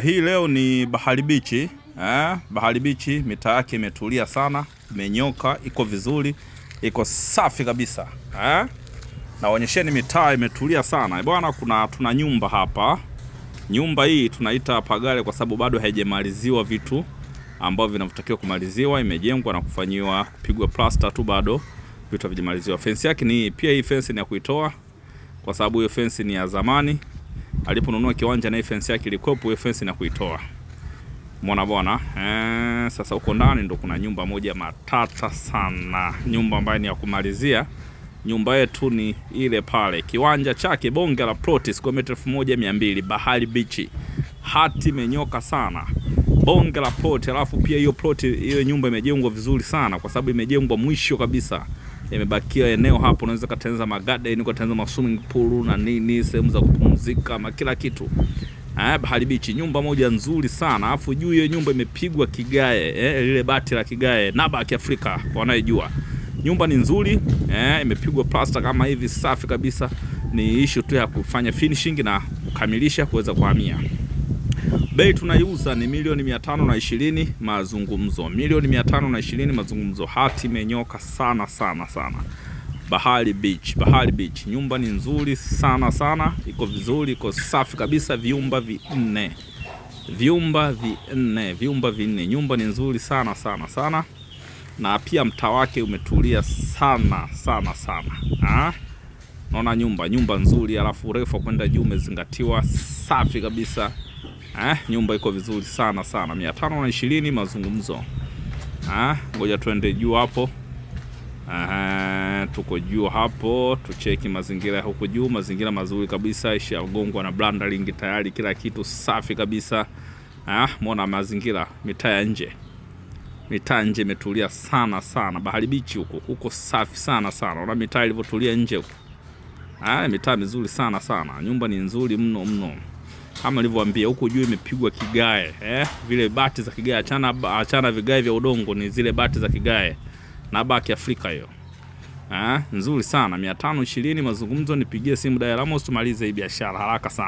Hii leo ni Bahari Beach. Bahari Beach mitaa yake imetulia sana, imenyoka, iko vizuri, iko safi kabisa. Naonyesheni mitaa imetulia sana. Bwana, tuna nyumba hapa. Nyumba hii tunaita Pagale kwa sababu bado haijamaliziwa vitu ambavyo vinavyotakiwa kumaliziwa. Imejengwa na kupigwa plaster tu, bado vitu havijamaliziwa. Fence yake ni pia, hii fence ni ya kuitoa kwa sababu hiyo fence ni ya zamani. Aliponunua kiwanja na hii fence yake ilikopo, hiyo fence na kuitoa. Umeona bwana? Sasa huko ndani ndo kuna nyumba moja matata sana. Nyumba ambayo ni ya kumalizia. Nyumba yetu ni ile pale. Kiwanja chake bonge la plot square meter 1200, Bahari Beach. Hati menyoka sana. Bonge la plot, alafu pia hiyo plot, hiyo nyumba imejengwa vizuri sana kwa sababu imejengwa mwisho kabisa. Imebakia eneo hapo unaweza kutengeneza magarden, kutengeneza swimming pool na nini, sehemu za kupumzika na kila kitu. Bahari Beach, nyumba moja nzuri sana. Alafu juu hiyo nyumba imepigwa kigae, lile bati la kigae, naba ya Kiafrika kwa wanayejua. Nyumba ni nzuri, imepigwa plaster kama hivi, safi kabisa. Ni issue tu ya kufanya finishing na kukamilisha kuweza kuhamia. Bei tunaiuza ni 1,520,000 mazungumzo. 1,520,000 mazungumzo. Hati menyoka sana sana sana. Bahari Beach, Bahari Beach. Nyumba ni nzuri sana sana, iko vizuri, iko safi kabisa. Vyumba vinne. Vyumba vinne. Nyumba ni nzuri sana sana sana. Na pia mtaa wake umetulia sana sana sana. Naona nyumba nzuri, alafu urefu kwenda juu umezingatiwa, safi kabisa. Nyumba iko vizuri sana sana. 520 mazungumzo. Ngoja tuende juu hapo. Tuko juu hapo, tucheki mazingira huko juu. Mazingira mazuri kabisa, ishagongwa na blandering tayari, kila kitu safi kabisa. Muona mazingira, mitaa nje. Mitaa nje imetulia sana sana. Bahari Beach huko safi sana sana. Unaona mitaa ilivyotulia nje huko. Mitaa mizuri sana sana. Nyumba ni nzuri mno. Kama nilivyowaambia, huko juu imepigwa kigae, vile bati za kigae. Achana vigae vya udongo, ni zile bati za kigae. Na baki Afrika hiyo. Nzuri sana. 520 mazungumzo. Nipigie simu Dar Ramos tumalize hii biashara haraka sana.